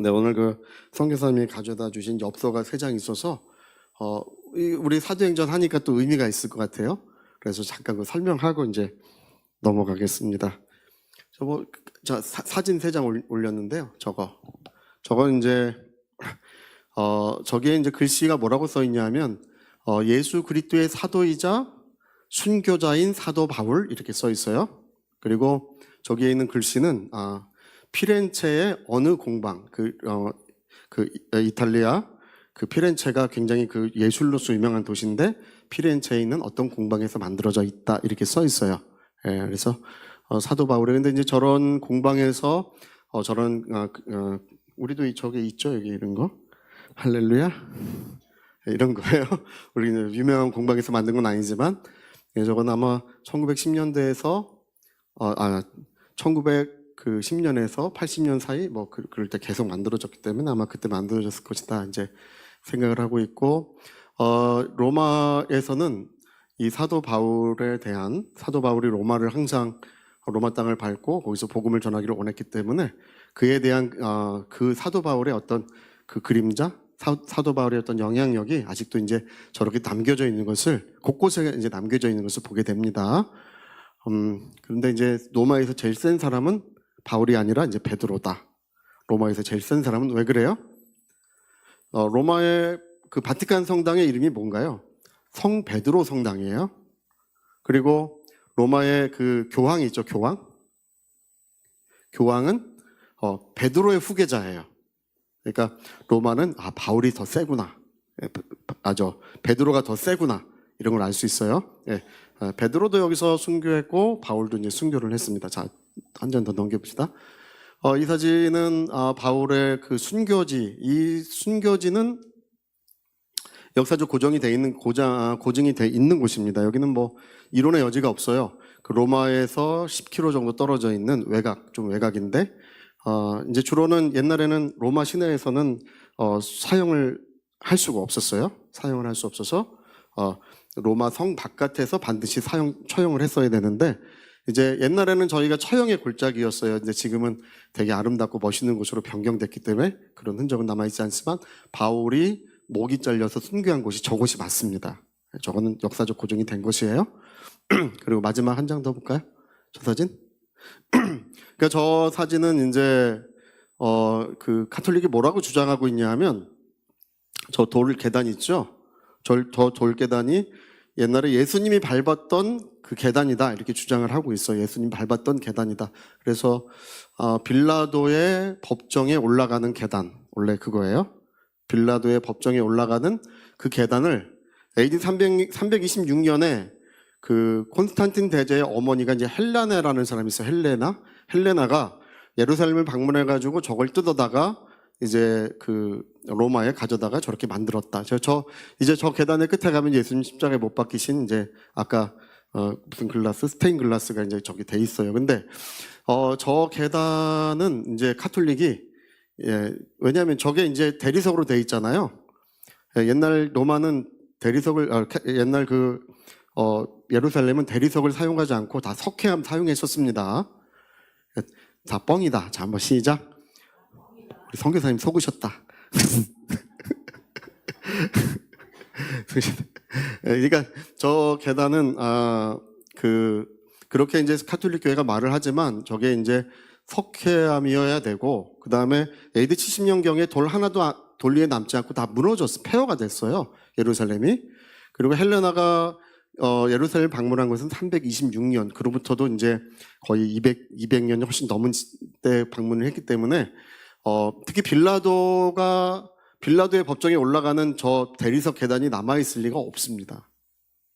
네, 오늘 그 선교사님이 가져다 주신 엽서가 3장 있어서 우리 사도행전 하니까 또 의미가 있을 것 같아요. 그래서 잠깐 그 설명하고 이제 넘어가겠습니다. 사진 3장 올렸는데요. 저거 이제 저기에 이제 글씨가 뭐라고 써 있냐면 예수 그리스도의 사도이자 순교자인 사도 바울 이렇게 써 있어요. 그리고 저기에 있는 글씨는 피렌체의 어느 공방, 이탈리아 그 피렌체가 굉장히 그 예술로서 유명한 도시인데 피렌체에 있는 어떤 공방에서 만들어져 있다 이렇게 써 있어요. 예, 그래서 사도 바울이 근데 이제 저런 공방에서 저런 우리도 저게 있죠, 여기 이런 거 할렐루야 이런 거예요. 우리는 유명한 공방에서 만든 건 아니지만 저건 아마 1910년대에서 1910년에서 80년 사이 그럴 때 계속 만들어졌기 때문에 아마 그때 만들어졌을 것이다 이제 생각을 하고 있고 로마에서는 이 사도 바울이 로마를 항상 로마 땅을 밟고 거기서 복음을 전하기를 원했기 때문에 그에 대한 그 사도 바울의 어떤 그 그림자 사도 바울의 어떤 영향력이 아직도 이제 저렇게 남겨져 있는 것을 곳곳에 이제 남겨져 있는 것을 보게 됩니다. 그런데 이제 로마에서 제일 센 사람은 바울이 아니라 이제 베드로다. 로마에서 제일 센 사람은 왜 그래요? 로마의 그 바티칸 성당의 이름이 뭔가요? 성 베드로 성당이에요. 그리고 로마의 그 교황이 있죠, 교황. 교황은 베드로의 후계자예요. 그러니까 로마는 바울이 더 세구나. 베드로가 더 세구나. 이런 걸 알 수 있어요. 예. 베드로도 여기서 순교했고 바울도 이제 순교를 했습니다. 자, 한 장 더 넘겨봅시다. 이 사진은 바울의 그 순교지. 이 순교지는 역사적 고증이 돼 있는 곳입니다. 여기는 뭐 이론의 여지가 없어요. 그 로마에서 10km 정도 떨어져 있는 좀 외곽인데 이제 주로는 옛날에는 로마 시내에서는 사용을 할 수가 없었어요. 사용을 할 수 없어서 로마 성 바깥에서 반드시 처형을 했어야 되는데 이제 옛날에는 저희가 처형의 골짜기였어요. 근데 지금은 되게 아름답고 멋있는 곳으로 변경됐기 때문에 그런 흔적은 남아있지 않지만 바울이 목이 잘려서 순교한 곳이 저곳이 맞습니다. 저거는 역사적 고증이 된 것이에요. 그리고 마지막 한 장 더 볼까요? 저 사진? 그러니까 저 사진은 이제 그 카톨릭이 뭐라고 주장하고 있냐 하면 저 돌 계단 있죠? 저 돌 계단이 옛날에 예수님이 밟았던 그 계단이다 이렇게 주장을 하고 있어요. 예수님 밟았던 계단이다. 그래서 빌라도의 법정에 올라가는 계단 원래 그거예요. 빌라도의 법정에 올라가는 그 계단을 AD 326년에 그 콘스탄틴 대제의 어머니가 이제 헬레나라는 사람이 있어요. 헬레나가 예루살렘을 방문해가지고 저걸 뜯어다가 이제 그 로마에 가져다가 저렇게 만들었다. 이제 저 계단의 끝에 가면 예수님 십자가에 못 박히신 이제 아까 무슨 스테인 글라스가 이제 저기 돼 있어요. 근데 저 계단은 이제 카톨릭이 왜냐하면 저게 이제 대리석으로 돼 있잖아요. 옛날 로마는 옛날 예루살렘은 대리석을 사용하지 않고 다 석회암 사용했었습니다. 다 뻥이다. 자, 한번 시작. 우리 선교사님 속으셨다. 그러니까 저 계단은 그렇게 이제 카톨릭 교회가 말을 하지만 저게 이제 석회암이어야 되고 그 다음에 AD 70년경에 돌 위에 남지 않고 다 무너졌어. 폐허가 됐어요. 예루살렘이. 그리고 헬레나가 예루살렘 방문한 것은 326년. 그로부터도 이제 거의 200년이 훨씬 넘은 때 방문을 했기 때문에 특히 빌라도의 법정에 올라가는 저 대리석 계단이 남아있을 리가 없습니다.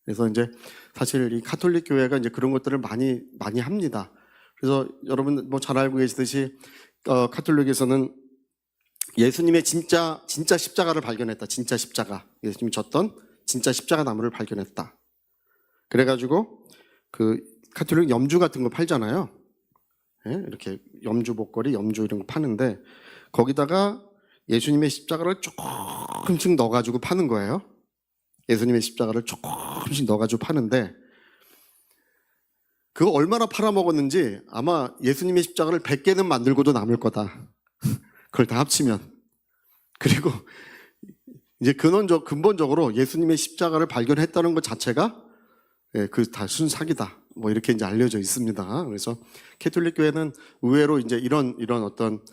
그래서 이제 사실 이 카톨릭 교회가 이제 그런 것들을 많이 합니다. 그래서 여러분 뭐 잘 알고 계시듯이 카톨릭에서는 예수님의 진짜 십자가를 발견했다. 진짜 십자가. 예수님이 졌던 진짜 십자가 나무를 발견했다. 그래가지고 그 카톨릭 염주 같은 거 팔잖아요. 예? 이렇게 염주 목걸이, 염주 이런 거 파는데 거기다가 예수님의 십자가를 조금씩 넣어가지고 파는 거예요. 예수님의 십자가를 조금씩 넣어가지고 파는데 그거 얼마나 팔아먹었는지 아마 예수님의 십자가를 100개는 만들고도 남을 거다. 그걸 다 합치면. 그리고 이제 근본적으로 예수님의 십자가를 발견했다는 것 자체가 그 다 순사기다. 뭐 이렇게 이제 알려져 있습니다. 그래서 캐톨릭 교회는 의외로 이제 이런 어떤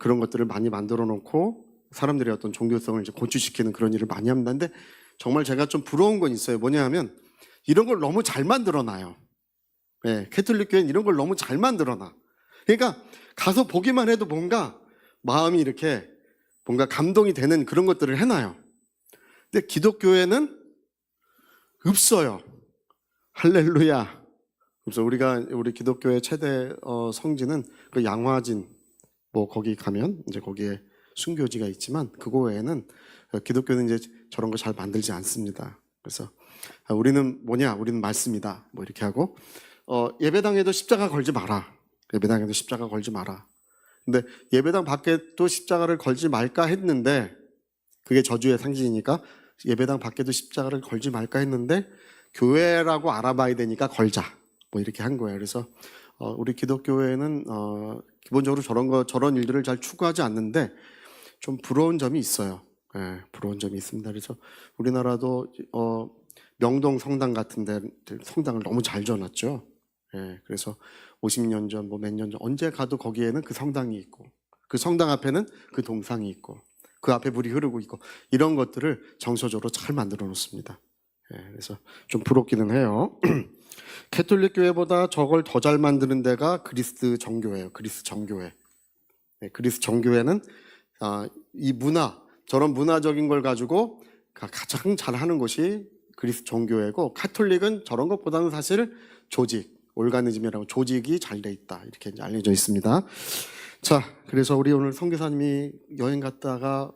그런 것들을 많이 만들어 놓고 사람들의 어떤 종교성을 이제 고취시키는 그런 일을 많이 합니다. 근데 정말 제가 좀 부러운 건 있어요. 뭐냐 하면 이런 걸 너무 잘 만들어 놔요. 캐톨릭 교회는 이런 걸 너무 잘 만들어 놔. 그러니까 가서 보기만 해도 뭔가 마음이 이렇게 뭔가 감동이 되는 그런 것들을 해놔요. 근데 기독교회는 없어요. 할렐루야. 그래서 우리 기독교의 최대 성지는 그 양화진, 뭐 거기 가면 이제 거기에 순교지가 있지만 그거 외에는 기독교는 이제 저런 거 잘 만들지 않습니다. 그래서 우리는 뭐냐? 우리는 말씀이다. 뭐 이렇게 하고 예배당에도 십자가 걸지 마라. 예배당에도 십자가 걸지 마라. 근데 예배당 밖에도 십자가를 걸지 말까 했는데 그게 저주의 상징이니까 예배당 밖에도 십자가를 걸지 말까 했는데 교회라고 알아봐야 되니까 걸자. 뭐 이렇게 한 거예요. 그래서 우리 기독교회는 기본적으로 저런 일들을 잘 추구하지 않는데 좀 부러운 점이 있어요. 부러운 점이 있습니다. 그래서 우리나라도 명동 성당 같은 데 성당을 너무 잘 지어놨죠. 그래서 50년 전, 뭐 몇 년 전 언제 가도 거기에는 그 성당이 있고 그 성당 앞에는 그 동상이 있고 그 앞에 물이 흐르고 있고 이런 것들을 정서적으로 잘 만들어 놓습니다. 그래서 좀 부럽기는 해요. 캐톨릭 교회보다 저걸 더 잘 만드는 데가 그리스 정교회예요. 그리스 정교회. 그리스 정교회는 이 저런 문화적인 걸 가지고 가장 잘하는 곳이 그리스 정교회고 카톨릭은 저런 것보다는 사실 올가니즘이라고 조직이 잘 돼 있다. 이렇게 이제 알려져 있습니다. 자, 그래서 우리 오늘 선교사님이 여행 갔다가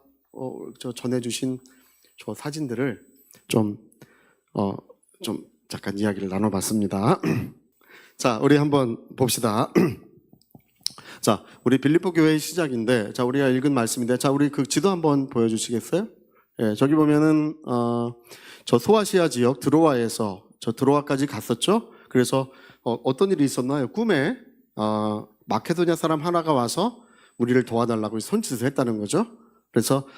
전해주신 저 사진들을 좀 잠깐 이야기를 나눠봤습니다. 자, 우리 한번 봅시다. 자, 우리 빌립보 교회의 시작인데, 자, 우리가 읽은 말씀인데, 자, 우리 그 지도 한번 보여주시겠어요? 저기 보면은 저 소아시아 지역 드로아에서 저 드로아까지 갔었죠. 그래서 어떤 일이 있었나요? 꿈에 마케도니아 사람 하나가 와서 우리를 도와달라고 손짓을 했다는 거죠. 그래서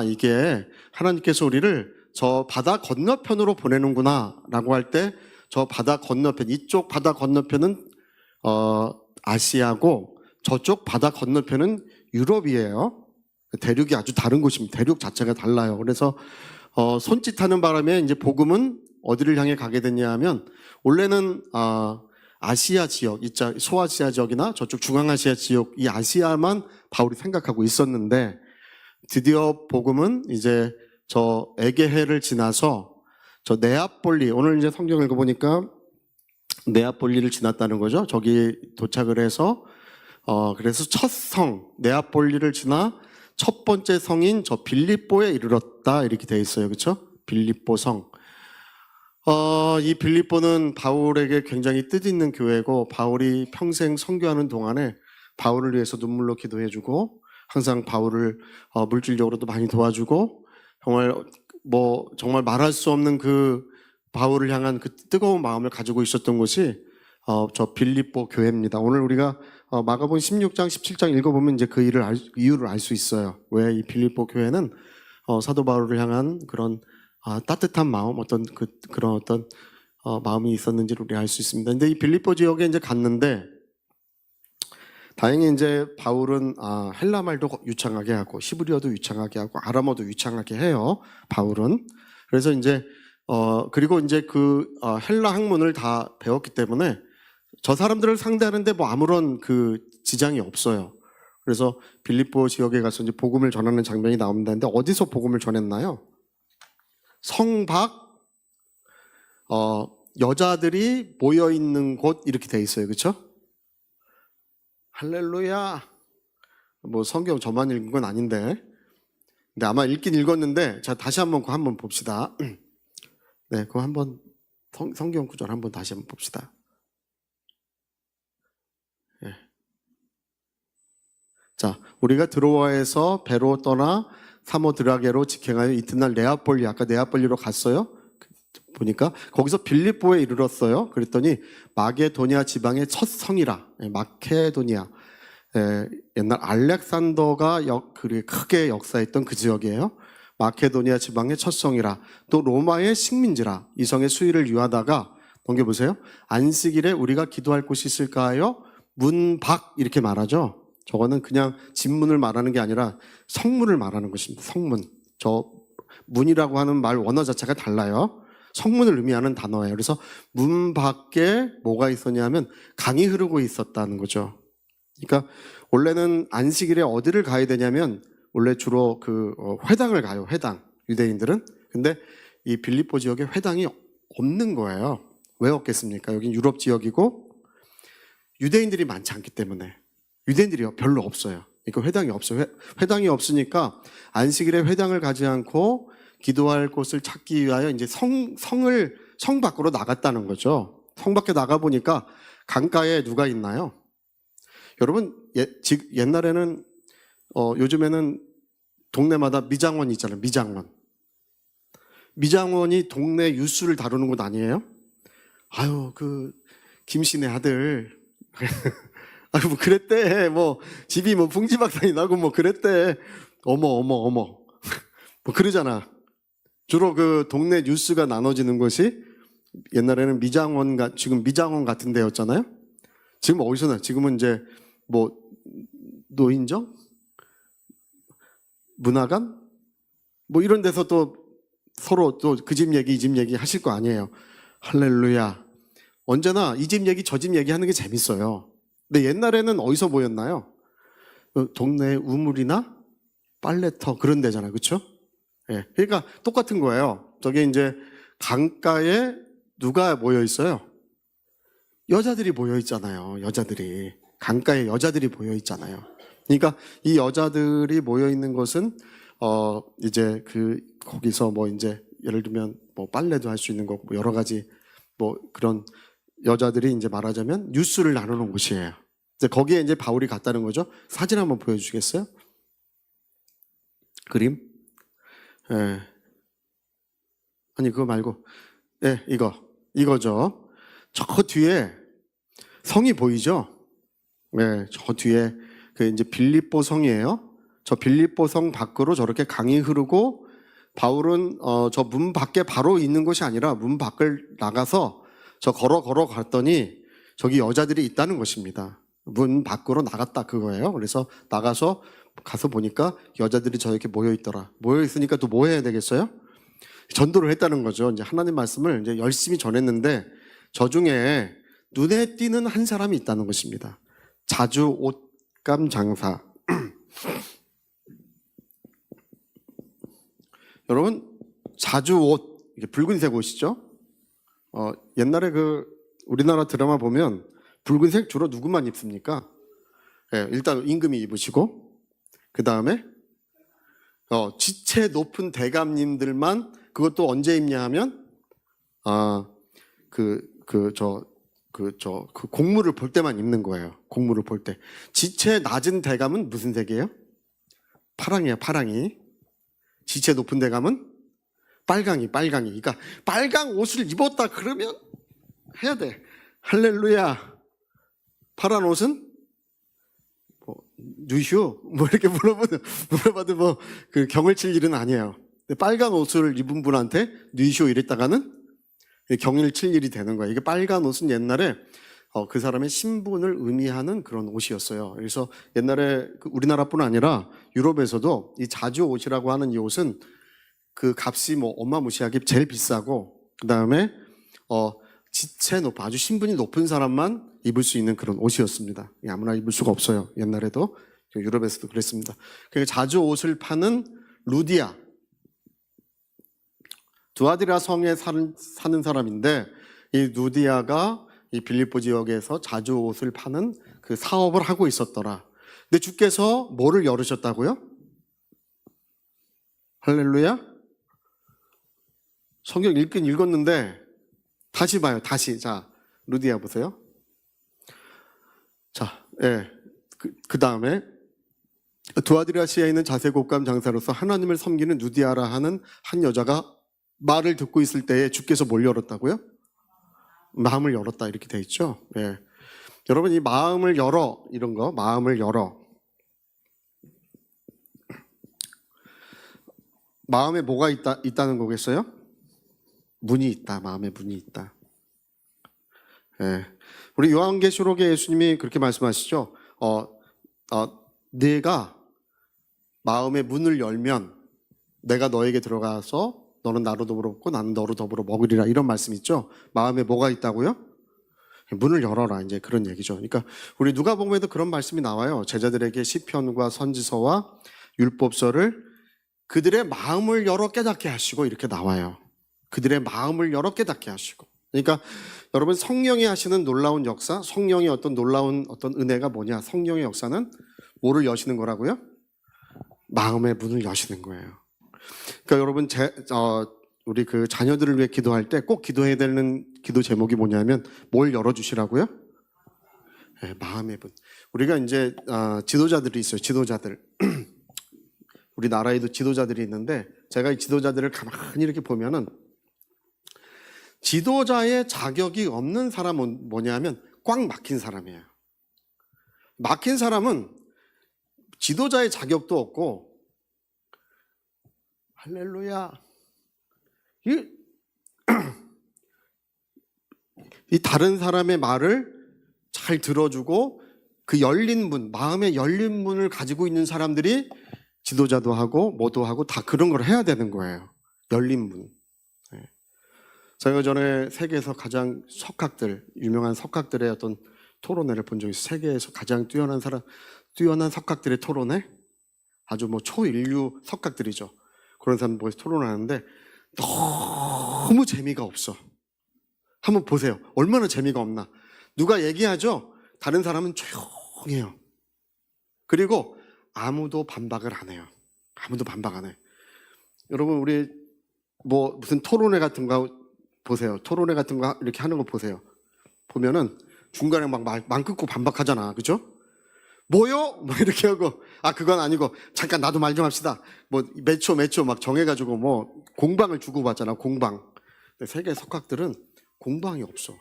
이게 하나님께서 우리를 저 바다 건너편으로 보내는구나 라고 할 때 저 바다 건너편, 이쪽 바다 건너편은 아시아고 저쪽 바다 건너편은 유럽이에요. 대륙이 아주 다른 곳입니다. 대륙 자체가 달라요. 그래서 손짓하는 바람에 이제 복음은 어디를 향해 가게 됐냐 하면 원래는 아시아 지역, 소아시아 지역이나 저쪽 중앙아시아 지역, 이 아시아만 바울이 생각하고 있었는데 드디어 복음은 이제 저 에게해를 지나서 저 네아폴리, 오늘 이제 성경 읽어보니까 네아폴리를 지났다는 거죠. 저기 도착을 해서 그래서 첫 성 네아폴리를 지나 첫 번째 성인 저 빌립보에 이르렀다 이렇게 돼 있어요. 그렇죠? 빌립보 성. 이 빌립보는 바울에게 굉장히 뜻있는 교회고 바울이 평생 선교하는 동안에 바울을 위해서 눈물로 기도해주고 항상 바울을 물질적으로도 많이 도와주고 정말 말할 수 없는 그 바울을 향한 그 뜨거운 마음을 가지고 있었던 곳이 저 빌립보 교회입니다. 오늘 우리가 마가복음 16장, 17장 읽어보면 이제 그 이유를 알 수 있어요. 왜 이 빌립보 교회는 사도 바울을 향한 그런 따뜻한 마음, 그런 어떤 마음이 있었는지를 우리 알 수 있습니다. 근데 이 빌립보 지역에 이제 갔는데 다행히 이제 바울은 헬라 말도 유창하게 하고 히브리어도 유창하게 하고 아람어도 유창하게 해요. 바울은. 그래서 이제 그리고 이제 그 헬라 학문을 다 배웠기 때문에 저 사람들을 상대하는데 뭐 아무런 그 지장이 없어요. 그래서 빌립보 지역에 가서 이제 복음을 전하는 장면이 나옵니다. 근데 어디서 복음을 전했나요? 성 밖 여자들이 모여 있는 곳 이렇게 돼 있어요. 그렇죠? 할렐루야. 뭐 성경 저만 읽은 건 아닌데. 근데 아마 읽긴 읽었는데 자 다시 한번 봅시다. 네, 그거 한번 성경 구절 한번 다시 한번 봅시다. 네. 자, 우리가 드로아에서 배로 떠나 사모드라게로 직행하여 이튿날 네아폴리, 아까 네아폴리로 갔어요. 보니까 거기서 빌립보에 이르렀어요. 그랬더니 마게도니아 지방의 첫 성이라, 마케도니아. 옛날 알렉산더가 크게 역사했던 그 지역이에요. 마케도니아 지방의 첫 성이라, 또 로마의 식민지라. 이 성의 수위를 유하다가 넘겨보세요. 안식일에 우리가 기도할 곳이 있을까요? 문 밖 이렇게 말하죠. 저거는 그냥 집문을 말하는 게 아니라 성문을 말하는 것입니다. 성문. 저 문이라고 하는 말 원어 자체가 달라요. 성문을 의미하는 단어예요. 그래서 문 밖에 뭐가 있었냐면 강이 흐르고 있었다는 거죠. 그러니까 원래는 안식일에 어디를 가야 되냐면 원래 주로 회당을 가요. 회당. 유대인들은. 근데 이 빌립보 지역에 회당이 없는 거예요. 왜 없겠습니까? 여긴 유럽 지역이고 유대인들이 많지 않기 때문에. 유대인들이 별로 없어요. 그러니까 회당이 없어요. 회당이 없으니까 안식일에 회당을 가지 않고 기도할 곳을 찾기 위하여 이제 성 밖으로 나갔다는 거죠. 성 밖에 나가 보니까 강가에 누가 있나요? 여러분, 옛날에는 요즘에는 동네마다 미장원 있잖아요. 미장원. 미장원이 동네 뉴스를 다루는 곳 아니에요? 아유, 김씨네 아들. 아유, 뭐 그랬대. 뭐 집이 뭐 풍지박산이 나고 뭐 그랬대. 어머. 뭐 그러잖아. 주로 동네 뉴스가 나눠지는 것이 옛날에는 지금 미장원 같은 데였잖아요. 지금 어디서 나? 지금은 이제 뭐 노인정? 문화관? 뭐 이런 데서 또 서로 또 그 집 얘기 이 집 얘기 하실 거 아니에요. 할렐루야. 언제나 이 집 얘기 저 집 얘기 하는 게 재밌어요. 근데 옛날에는 어디서 모였나요? 동네 우물이나 빨래터 그런 데잖아요. 그렇죠? 예. 그러니까 똑같은 거예요. 저게 이제 강가에 누가 모여 있어요? 여자들이 모여 있잖아요. 여자들이. 강가에 여자들이 모여 있잖아요. 그러니까 이 여자들이 모여 있는 곳은 이제 거기서 뭐 이제 예를 들면 뭐 빨래도 할 수 있는 거고 뭐 여러 가지 뭐 그런 여자들이 이제 말하자면 뉴스를 나누는 곳이에요. 이제 거기에 이제 바울이 갔다는 거죠. 사진 한번 보여주시겠어요? 그림? 예. 아니 그거 말고, 예, 이거죠. 저 뒤에 성이 보이죠? 네, 저 뒤에 이제 빌립보 성이에요. 저 빌립보 성 밖으로 저렇게 강이 흐르고 바울은 저 문 밖에 바로 있는 곳이 아니라 문 밖을 나가서 저 걸어 갔더니 저기 여자들이 있다는 것입니다. 문 밖으로 나갔다 그거예요. 그래서 가서 보니까 여자들이 저렇게 모여 있더라. 모여 있으니까 또 뭐 해야 되겠어요? 전도를 했다는 거죠. 이제 하나님 말씀을 이제 열심히 전했는데 저 중에 눈에 띄는 한 사람이 있다는 것입니다. 자주 옷감 장사. 여러분, 자주 옷, 이게 붉은색 옷이죠? 옛날에 우리나라 드라마 보면 붉은색 주로 누구만 입습니까? 예, 일단 임금이 입으시고, 그 다음에, 지체 높은 그것도 언제 입냐 하면, 공무를 볼 때만 입는 거예요. 공무를 볼 때. 지체 낮은 대감은 무슨 색이에요? 파랑이에요, 파랑이. 지체 높은 대감은 빨강이. 그러니까 빨강 옷을 입었다 그러면 해야 돼. 할렐루야. 파란 옷은 누슈 뭐 이렇게 물어봐도 뭐 경을 칠 일은 아니에요. 근데 빨간 옷을 입은 분한테 누슈 이랬다가는 경을 칠 일이 되는 거예요. 이게 빨간 옷은 옛날에 그 사람의 신분을 의미하는 그런 옷이었어요. 그래서 옛날에 우리나라뿐 아니라 유럽에서도 이 자주 옷이라고 하는 이 옷은 그 값이 뭐 어마무시하게 제일 비싸고 그 다음에 지체 높은 아주 신분이 높은 사람만 입을 수 있는 그런 옷이었습니다. 아무나 입을 수가 없어요. 옛날에도 유럽에서도 그랬습니다. 그러니까 자주 옷을 파는 루디아, 두아디라 성에 사는 사람인데 이 루디아가 이 빌립보 지역에서 자주 옷을 파는 그 사업을 하고 있었더라. 근데 주께서 뭐를 열으셨다고요? 할렐루야? 성경 읽긴 읽었는데 다시 봐요. 다시. 자, 루디아 보세요. 자, 예. 그 다음에 두아디라시아에 있는 자색옷감 장사로서 하나님을 섬기는 루디아라 하는 한 여자가 말을 듣고 있을 때에 주께서 뭘 열었다고요? 마음을 열었다 이렇게 돼 있죠. 예. 여러분, 이 마음을 열어, 이런 거, 마음을 열어. 마음에 뭐가 있다는 거겠어요? 문이 있다. 마음에 문이 있다. 예. 우리 요한계시록에 예수님이 그렇게 말씀하시죠. 네가 마음의 문을 열면 내가 너에게 들어가서 너는 나로 더불어 먹고 나는 너로 더불어 먹으리라, 이런 말씀 있죠. 마음에 뭐가 있다고요? 문을 열어라, 이제 그런 얘기죠. 그러니까 우리 누가복음에도 그런 말씀이 나와요. 제자들에게 시편과 선지서와 율법서를 그들의 마음을 열어 깨닫게 하시고, 이렇게 나와요. 그들의 마음을 열어 깨닫게 하시고. 그러니까 여러분, 성령이 하시는 놀라운 역사, 성령의 어떤 놀라운 어떤 은혜가 뭐냐? 성령의 역사는 뭐를 여시는 거라고요? 마음의 문을 여시는 거예요. 그러니까 여러분, 우리 그 자녀들을 위해 기도할 때 꼭 기도해야 되는 기도 제목이 뭐냐면, 뭘 열어주시라고요? 네, 마음의 문. 우리가 이제 지도자들이 있어요. 지도자들. 우리 나라에도 지도자들이 있는데, 제가 이 지도자들을 가만히 이렇게 보면은 지도자의 자격이 없는 사람은 뭐냐면 꽉 막힌 사람이에요. 막힌 사람은 지도자의 자격도 없고, 할렐루야, 이 다른 사람의 말을 잘 들어주고 그 열린 문, 마음의 열린 문을 가지고 있는 사람들이 지도자도 하고 뭐도 하고 다 그런 걸 해야 되는 거예요. 열린 문. 제가 전에 세계에서 가장 석학들, 유명한 석학들의 어떤 토론회를 본 적이 있어요. 세계에서 가장 뛰어난 석학들의 토론회? 아주 뭐 초인류 석학들이죠. 그런 사람 모여서 토론을 하는데 너무 재미가 없어. 한번 보세요. 얼마나 재미가 없나. 누가 얘기하죠? 다른 사람은 조용해요. 그리고 아무도 반박을 안 해요. 아무도 반박 안 해. 여러분, 우리 뭐 무슨 토론회 같은 거 보세요. 토론회 같은 거 이렇게 하는 거 보세요. 보면은 중간에 막 말 끊고 반박하잖아. 그죠? 뭐요? 뭐 이렇게 하고, 그건 아니고, 잠깐 나도 말 좀 합시다. 뭐 몇 초 막 정해가지고 뭐 공방을 주고받잖아. 공방. 근데 세계 석학들은 공방이 없어.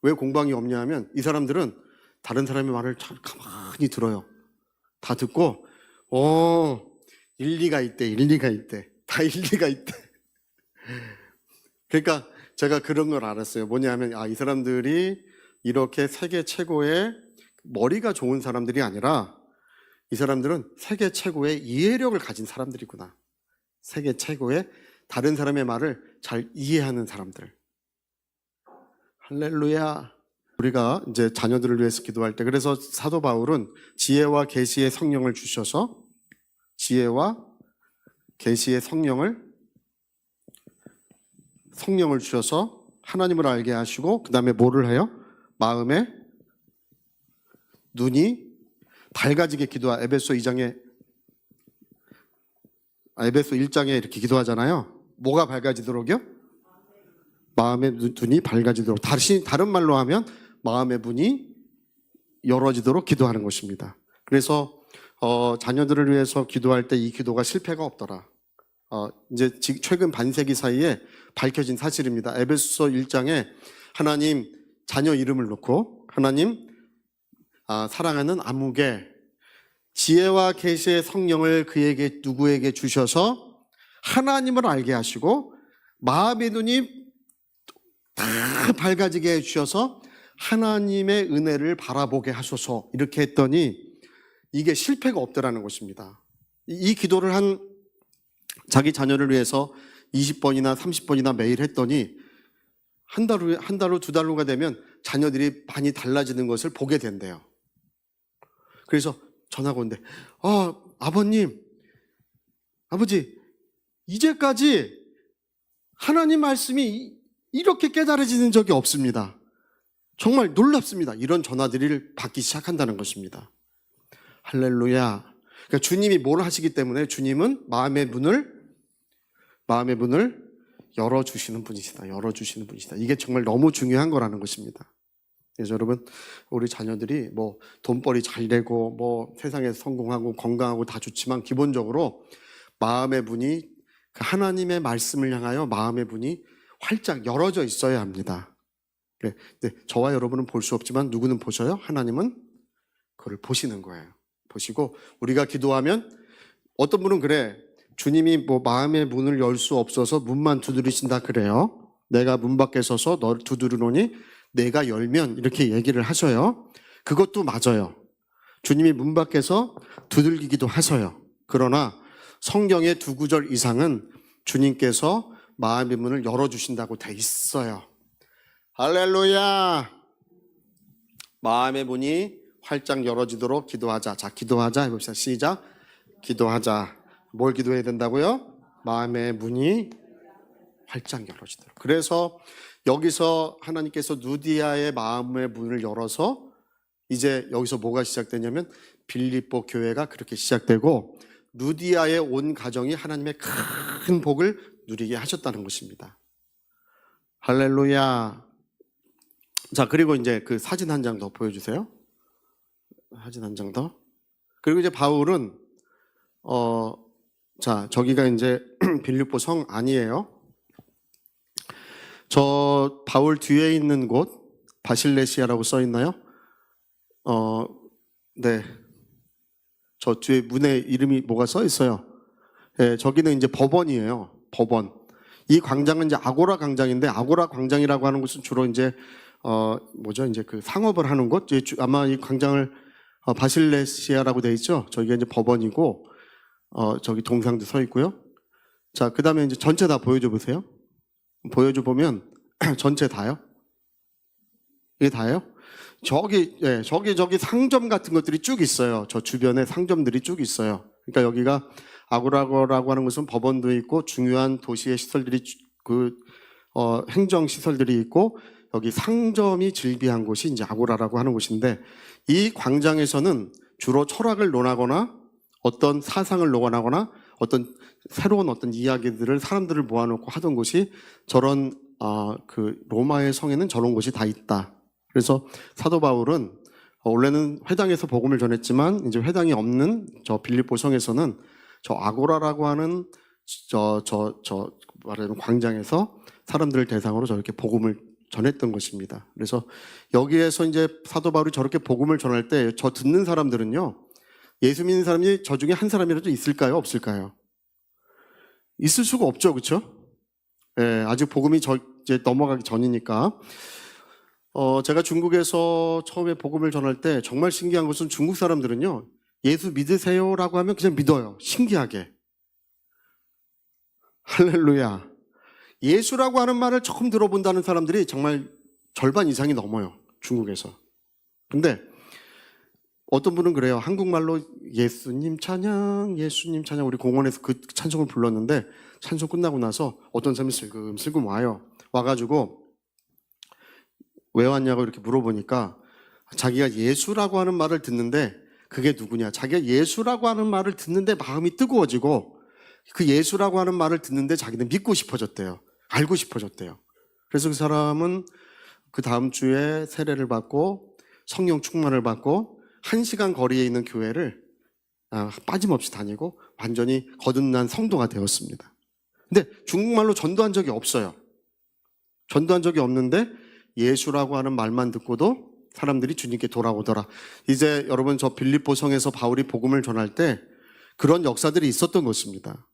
왜 공방이 없냐 하면, 이 사람들은 다른 사람의 말을 잘 가만히 들어요. 다 듣고, 일리가 있대. 다 일리가 있대. 그러니까 제가 그런 걸 알았어요. 뭐냐 하면, 이 사람들이 이렇게 세계 최고의 머리가 좋은 사람들이 아니라, 이 사람들은 세계 최고의 이해력을 가진 사람들이구나. 세계 최고의 다른 사람의 말을 잘 이해하는 사람들. 할렐루야. 우리가 이제 자녀들을 위해서 기도할 때, 그래서 사도 바울은 지혜와 계시의 성령을 주셔서, 지혜와 계시의 성령을 주셔서 하나님을 알게 하시고, 그 다음에 뭐를 해요? 마음에 눈이 밝아지게 기도하. 에베소 1장에 이렇게 기도하잖아요. 뭐가 밝아지도록요? 마음의 눈이 밝아지도록. 다른 말로 하면 마음의 문이 열어지도록 기도하는 것입니다. 그래서 자녀들을 위해서 기도할 때 이 기도가 실패가 없더라. 이제 최근 반세기 사이에 밝혀진 사실입니다. 에베소 1장에 하나님 자녀 이름을 놓고, 하나님 사랑하는 아무개 지혜와 계시의 성령을 그에게 누구에게 주셔서 하나님을 알게 하시고, 마음의 눈이 다 밝아지게 해주셔서 하나님의 은혜를 바라보게 하소서, 이렇게 했더니 이게 실패가 없더라는 것입니다. 이 기도를 한 자기 자녀를 위해서 20번이나 30번이나 매일 했더니 한 달 후, 두 달 후가 되면 자녀들이 많이 달라지는 것을 보게 된대요. 그래서 전화가 온대. 아버님, 아버지, 이제까지 하나님 말씀이 이렇게 깨달아지는 적이 없습니다. 정말 놀랍습니다. 이런 전화들을 받기 시작한다는 것입니다. 할렐루야. 그러니까 주님이 뭘 하시기 때문에, 주님은 마음의 문을 열어주시는 분이시다. 이게 정말 너무 중요한 거라는 것입니다. 그래서 여러분, 우리 자녀들이 뭐 돈벌이 잘 되고 뭐 세상에서 성공하고 건강하고 다 좋지만, 기본적으로 마음의 문이, 그 하나님의 말씀을 향하여 마음의 문이 활짝 열어져 있어야 합니다. 그래. 근데 저와 여러분은 볼 수 없지만 누구는 보셔요? 하나님은 그걸 보시는 거예요. 보시고 우리가 기도하면 어떤 분은 그래. 주님이 뭐 마음의 문을 열 수 없어서 문만 두드리신다 그래요. 내가 문 밖에 서서 너를 두드리노니 내가 열면 이렇게 얘기를 하셔요. 그것도 맞아요. 주님이 문 밖에서 두들기기도 하셔요. 그러나 성경의 2구절 이상은 주님께서 마음의 문을 열어주신다고 돼 있어요. 할렐루야! 마음의 문이 활짝 열어지도록 기도하자. 자, 기도하자 해봅시다. 시작. 기도하자. 뭘 기도해야 된다고요? 마음의 문이 활짝 열어지도록. 그래서 여기서 하나님께서 누디아의 마음의 문을 열어서 이제 여기서 뭐가 시작되냐면 빌립보 교회가 그렇게 시작되고 누디아의 온 가정이 하나님의 큰 복을 누리게 하셨다는 것입니다. 할렐루야. 자, 그리고 이제 그 사진 한 장 더 보여주세요. 사진 한 장 더. 그리고 이제 바울은 자, 저기가 이제 빌립보 성 안이에요. 저 바울 뒤에 있는 곳 바실레시아라고 써 있나요? 네. 저 뒤에 문에 이름이 뭐가 써 있어요. 네, 저기는 이제 법원이에요. 법원. 이 광장은 이제 아고라 광장인데 아고라 광장이라고 하는 곳은 주로 이제 뭐죠? 이제 그 상업을 하는 곳. 아마 이 광장을 바실레시아라고 돼 있죠. 저기가 이제 법원이고 저기 동상도 서 있고요. 자, 그다음에 이제 전체 다 보여줘 보세요. 보여줘 보면 전체 다요? 이게 다예요? 저기 상점 같은 것들이 쭉 있어요. 저 주변에 상점들이 쭉 있어요. 그러니까 여기가 아고라라고 하는 것은 법원도 있고 중요한 도시의 시설들이 행정 시설들이 있고 여기 상점이 즐비한 곳이 이제 아고라라고 하는 곳인데 이 광장에서는 주로 철학을 논하거나 어떤 사상을 논하거나 어떤 새로운 어떤 이야기들을 사람들을 모아놓고 하던 곳이 저런 그 로마의 성에는 저런 곳이 다 있다. 그래서 사도 바울은 원래는 회당에서 복음을 전했지만 이제 회당이 없는 저 빌립보 성에서는 저 아고라라고 하는 말하자면 광장에서 사람들을 대상으로 저렇게 복음을 전했던 것입니다. 그래서 여기에서 이제 사도 바울이 저렇게 복음을 전할 때 저 듣는 사람들은요, 예수 믿는 사람이 저 중에 한 사람이라도 있을까요? 없을까요? 있을 수가 없죠, 그렇죠? 예, 아직 복음이 이제 넘어가기 전이니까. 제가 중국에서 처음에 복음을 전할 때 정말 신기한 것은 중국 사람들은요, 예수 믿으세요라고 하면 그냥 믿어요. 신기하게. 할렐루야. 예수라고 하는 말을 처음 들어본다는 사람들이 정말 절반 이상이 넘어요. 중국에서. 근데 어떤 분은 그래요. 한국말로 예수님 찬양, 예수님 찬양. 우리 공원에서 그 찬송을 불렀는데 찬송 끝나고 나서 어떤 사람이 슬금 와요. 와가지고 왜 왔냐고 이렇게 물어보니까 자기가 예수라고 하는 말을 듣는데 그게 누구냐. 자기가 예수라고 하는 말을 듣는데 마음이 뜨거워지고 그 예수라고 하는 말을 듣는데 자기는 믿고 싶어졌대요. 알고 싶어졌대요. 그래서 그 사람은 그 다음 주에 세례를 받고 성령 충만을 받고 1시간 거리에 있는 교회를 빠짐없이 다니고 완전히 거듭난 성도가 되었습니다. 근데 중국말로 전도한 적이 없어요. 전도한 적이 없는데 예수라고 하는 말만 듣고도 사람들이 주님께 돌아오더라. 이제 여러분 저 빌립보 성에서 바울이 복음을 전할 때 그런 역사들이 있었던 것입니다.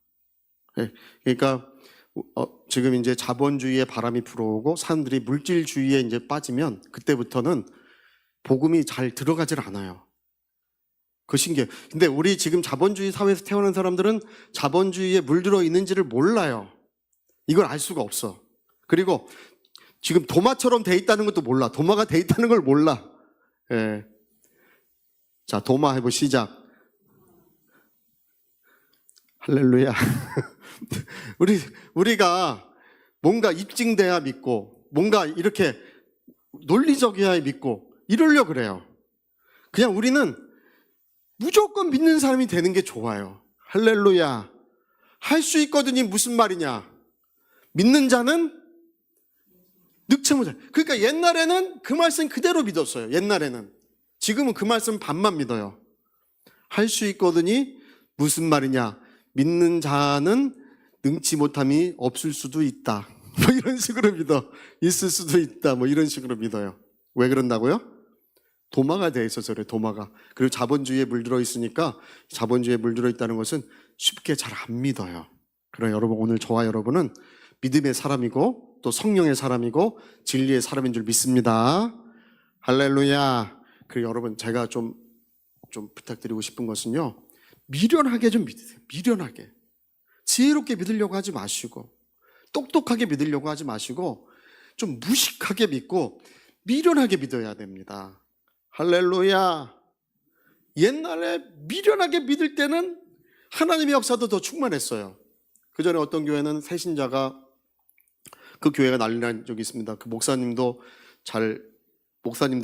그러니까 지금 이제 자본주의의 바람이 불어오고 사람들이 물질주의에 이제 빠지면 그때부터는 복음이 잘 들어가질 않아요. 그 신기해요. 근데 우리 지금 자본주의 사회에서 태어난 사람들은 자본주의에 물들어 있는지를 몰라요. 이걸 알 수가 없어. 그리고 지금 도마처럼 돼 있다는 것도 몰라. 도마가 돼 있다는 걸 몰라. 예. 자, 도마 해보 시작. 할렐루야. 우리가 뭔가 입증돼야 믿고, 뭔가 이렇게 논리적이어야 믿고, 이러려 그래요. 그냥 우리는 무조건 믿는 사람이 되는 게 좋아요. 할렐루야. 할 수 있거든이 무슨 말이냐. 믿는 자는 늑체 못해. 그러니까 옛날에는 그 말씀 그대로 믿었어요. 옛날에는. 지금은 그 말씀 반만 믿어요. 할 수 있거든이 무슨 말이냐. 믿는 자는 능치 못함이 없을 수도 있다. 뭐 이런 식으로 믿어. 있을 수도 있다. 뭐 이런 식으로 믿어요. 왜 그런다고요? 도마가 돼 있어서 그래, 도마가. 그리고 자본주의에 물들어 있으니까 자본주의에 물들어 있다는 것은 쉽게 잘 안 믿어요. 그러나 여러분, 오늘 저와 여러분은 믿음의 사람이고 또 성령의 사람이고 진리의 사람인 줄 믿습니다. 할렐루야. 그리고 여러분, 제가 좀 부탁드리고 싶은 것은요, 미련하게 좀 믿으세요. 미련하게. 지혜롭게 믿으려고 하지 마시고, 똑똑하게 믿으려고 하지 마시고, 좀 무식하게 믿고 미련하게 믿어야 됩니다. 할렐루야. 옛날에 미련하게 믿을 때는 하나님의 역사도 더 충만했어요. 그 전에 어떤 교회는 새신자가, 그 교회가 난리 난 적이 있습니다. 그 목사님도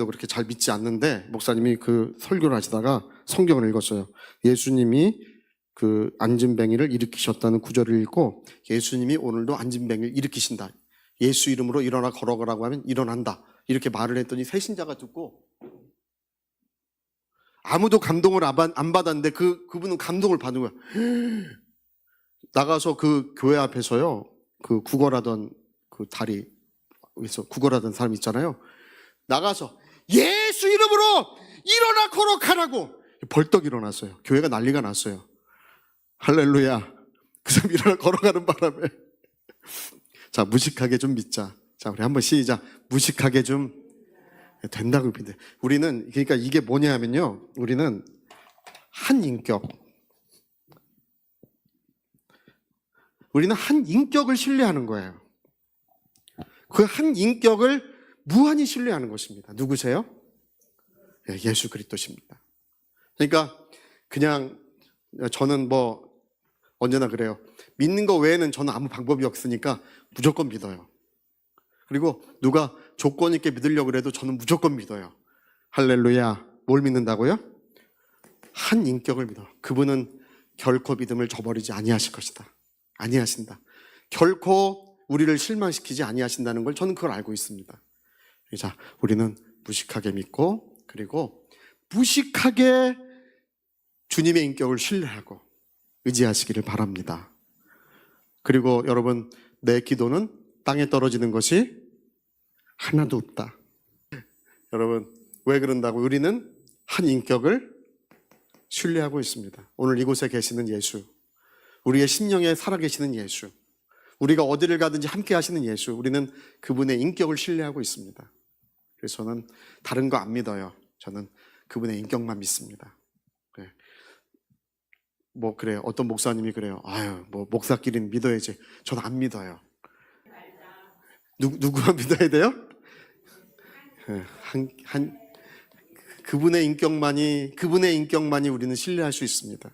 그렇게 잘 믿지 않는데, 목사님이 그 설교를 하시다가 성경을 읽었어요. 예수님이 그 안진뱅이를 일으키셨다는 구절을 읽고, 예수님이 오늘도 안진뱅이를 일으키신다. 예수 이름으로 일어나 걸어가라고 하면 일어난다. 이렇게 말을 했더니 새신자가 듣고 아무도 감동을 안 받았는데 그분은 감동을 받은 거야. 나가서 그 교회 앞에서요, 그 구걸하던 그 다리에서 구걸하던 사람 있잖아요. 나가서 예수 이름으로 일어나 걸어가라고 벌떡 일어났어요. 교회가 난리가 났어요. 할렐루야. 그 사람 일어나 걸어가는 바람에 자, 무식하게 좀 믿자. 자, 우리 한번 시작. 무식하게 좀 된다고 믿어. 우리는, 그러니까 이게 뭐냐 하면요, 우리는 한 인격을 신뢰하는 거예요. 그 한 인격을 무한히 신뢰하는 것입니다. 누구세요? 예수 그리스도십니다. 그러니까 그냥 저는 뭐 언제나 그래요. 믿는 거 외에는 저는 아무 방법이 없으니까 무조건 믿어요. 그리고 누가 조건 있게 믿으려고 해도 저는 무조건 믿어요. 할렐루야. 뭘 믿는다고요? 한 인격을 믿어. 그분은 결코 믿음을 저버리지 아니하실 것이다. 아니하신다. 결코 우리를 실망시키지 아니하신다는 걸 저는 그걸 알고 있습니다. 자, 우리는 무식하게 믿고, 그리고 무식하게 주님의 인격을 신뢰하고 의지하시기를 바랍니다. 그리고 여러분, 내 기도는 땅에 떨어지는 것이 하나도 없다. 여러분, 왜 그런다고? 우리는 한 인격을 신뢰하고 있습니다. 오늘 이곳에 계시는 예수, 우리의 심령에 살아계시는 예수, 우리가 어디를 가든지 함께 하시는 예수, 우리는 그분의 인격을 신뢰하고 있습니다. 그래서 저는 다른 거 안 믿어요. 저는 그분의 인격만 믿습니다. 뭐 그래요. 어떤 목사님이 그래요. 아유, 뭐 목사끼리는 믿어야지. 저는 안 믿어요. 누구만 믿어야 돼요? 그분의 인격만이 우리는 신뢰할 수 있습니다.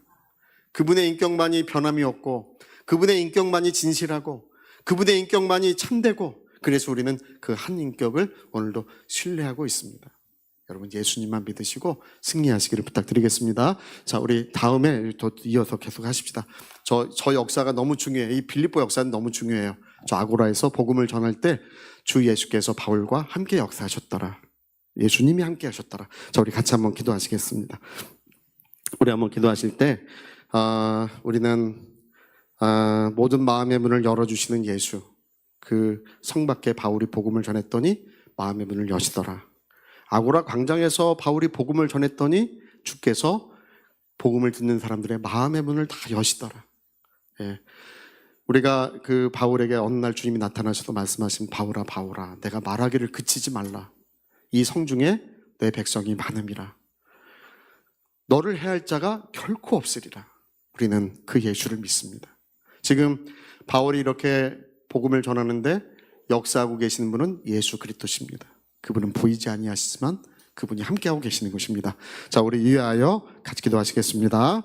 그분의 인격만이 변함이 없고, 그분의 인격만이 진실하고, 그분의 인격만이 참되고, 그래서 우리는 그 한 인격을 오늘도 신뢰하고 있습니다. 여러분, 예수님만 믿으시고 승리하시기를 부탁드리겠습니다. 자, 우리 다음에 더 이어서 계속 하십시다. 저 역사가 너무 중요해요. 이 빌립보 역사는 너무 중요해요. 저 아고라에서 복음을 전할 때 주 예수께서 바울과 함께 역사하셨더라. 예수님이 함께 하셨더라. 자, 우리 같이 한번 기도하시겠습니다. 우리 한번 기도하실 때 우리는 모든 마음의 문을 열어주시는 예수, 그 성 밖에 바울이 복음을 전했더니 마음의 문을 여시더라. 아고라 광장에서 바울이 복음을 전했더니 주께서 복음을 듣는 사람들의 마음의 문을 다 여시더라. 예. 우리가 그 바울에게 어느 날 주님이 나타나셔서 말씀하신, 바울아 바울아 내가 말하기를 그치지 말라. 이 성중에 내 백성이 많음이라. 너를 해할 자가 결코 없으리라. 우리는 그 예수를 믿습니다. 지금 바울이 이렇게 복음을 전하는데 역사하고 계시는 분은 예수 그리스도십니다. 그분은 보이지 아니하시지만 그분이 함께하고 계시는 것입니다. 자, 우리 위하여 같이 기도하시겠습니다.